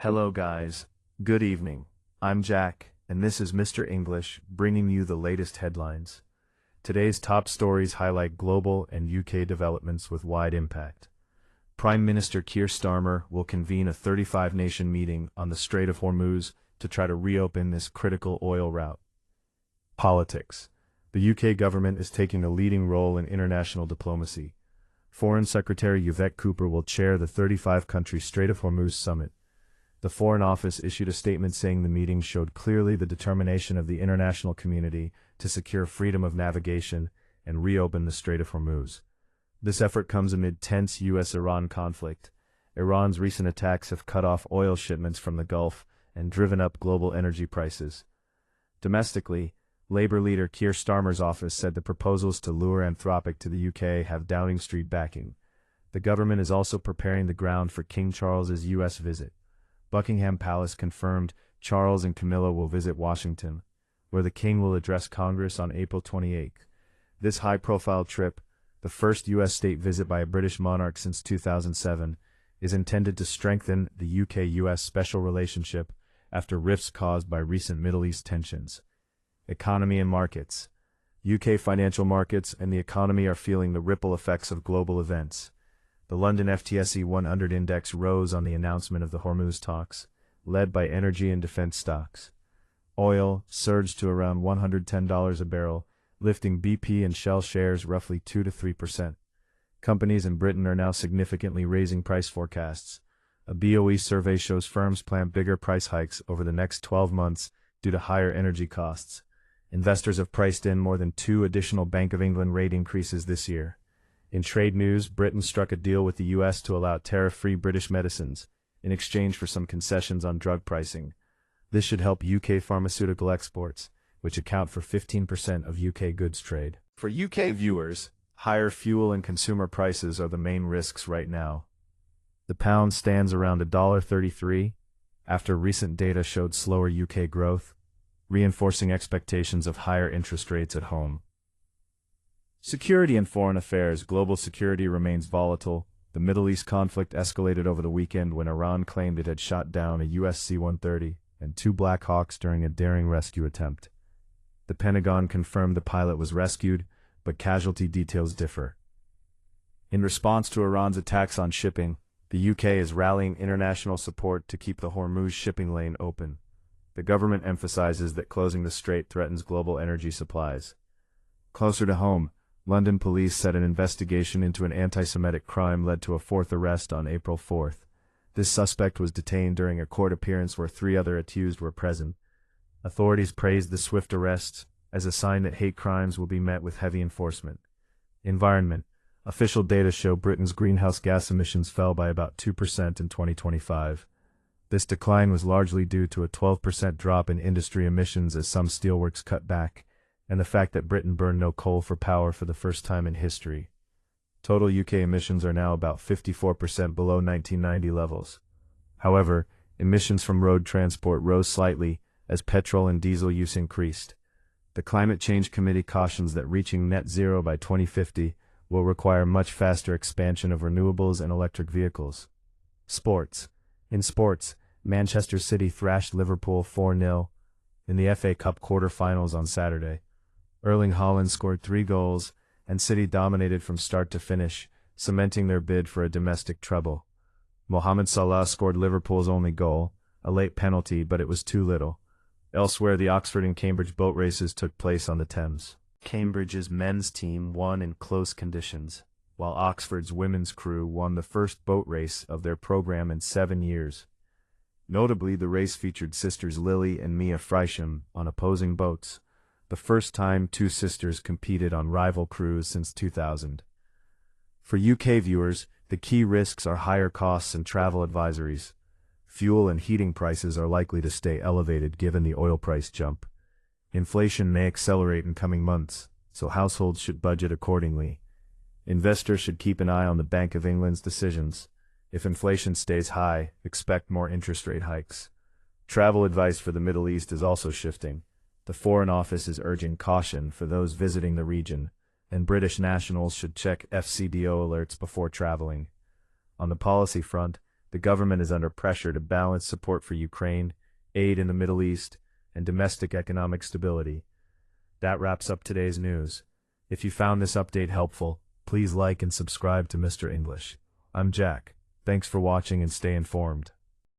Hello guys, good evening. I'm Jack, and this is Mr. English, bringing you the latest headlines. Today's top stories highlight global and UK developments with wide impact. Prime Minister Keir Starmer will convene a 35-nation meeting on the Strait of Hormuz to try to reopen this critical oil route. Politics. The UK government is taking a leading role in international diplomacy. Foreign Secretary Yvette Cooper will chair the 35-country Strait of Hormuz summit. The Foreign Office issued a statement saying the meeting showed clearly the determination of the international community to secure freedom of navigation and reopen the Strait of Hormuz. This effort comes amid tense U.S.-Iran conflict. Iran's recent attacks have cut off oil shipments from the Gulf and driven up global energy prices. Domestically, Labour leader Keir Starmer's office said the proposals to lure Anthropic to the UK have Downing Street backing. The government is also preparing the ground for King Charles's U.S. visit. Buckingham Palace confirmed Charles and Camilla will visit Washington, where the King will address Congress on April 28. This high-profile trip, the first U.S. state visit by a British monarch since 2007, is intended to strengthen the UK-US special relationship after rifts caused by recent Middle East tensions. Economy and markets. UK financial markets and the economy are feeling the ripple effects of global events. The London FTSE 100 index rose on the announcement of the Hormuz talks, led by energy and defense stocks. Oil surged to around $110 a barrel, lifting BP and Shell shares roughly 2 to 3%. Companies in Britain are now significantly raising price forecasts. A BOE survey shows firms plan bigger price hikes over the next 12 months due to higher energy costs. Investors have priced in more than 2 additional Bank of England rate increases this year. In trade news, Britain struck a deal with the U.S. to allow tariff-free British medicines, in exchange for some concessions on drug pricing. This should help UK pharmaceutical exports, which account for 15% of UK goods trade. For UK viewers, higher fuel and consumer prices are the main risks right now. The pound stands around $1.33, after recent data showed slower UK growth, reinforcing expectations of higher interest rates at home. Security and foreign affairs. Global security remains volatile. The Middle East conflict escalated over the weekend when Iran claimed it had shot down a US C-130 and 2 Black Hawks during a daring rescue attempt. The Pentagon confirmed the pilot was rescued, but casualty details differ. In response to Iran's attacks on shipping, the UK is rallying international support to keep the Hormuz shipping lane open. The government emphasizes that closing the strait threatens global energy supplies. Closer to home, London police said an investigation into an anti-Semitic crime led to a 4th arrest on April 4. This suspect was detained during a court appearance where 3 other accused were present. Authorities praised the swift arrests as a sign that hate crimes will be met with heavy enforcement. Environment. Official data show Britain's greenhouse gas emissions fell by about 2% in 2025. This decline was largely due to a 12% drop in industry emissions as some steelworks cut back, and the fact that Britain burned no coal for power for the first time in history. Total UK emissions are now about 54% below 1990 levels. However, emissions from road transport rose slightly as petrol and diesel use increased. The Climate Change Committee cautions that reaching net zero by 2050 will require much faster expansion of renewables and electric vehicles. Sports. In sports, Manchester City thrashed Liverpool 4-0 in the FA Cup quarter-finals on Saturday. Erling Haaland scored 3 goals, and City dominated from start to finish, cementing their bid for a domestic treble. Mohamed Salah scored Liverpool's only goal, a late penalty, but it was too little. Elsewhere, the Oxford and Cambridge boat races took place on the Thames. Cambridge's men's team won in close conditions, while Oxford's women's crew won the first boat race of their program in 7 years. Notably, the race featured sisters Lily and Mia Frischem on opposing boats, the first time 2 sisters competed on rival crews since 2000. For UK viewers, the key risks are higher costs and travel advisories. Fuel and heating prices are likely to stay elevated given the oil price jump. Inflation may accelerate in coming months, so households should budget accordingly. Investors should keep an eye on the Bank of England's decisions. If inflation stays high, expect more interest rate hikes. Travel advice for the Middle East is also shifting. The Foreign Office is urging caution for those visiting the region, and British nationals should check FCDO alerts before traveling. On the policy front, The government is under pressure to balance support for Ukraine, aid in the Middle East, and domestic economic stability. That wraps up today's news. If you found this update helpful, please like and subscribe to Mr. English. I'm Jack. Thanks for watching and stay informed.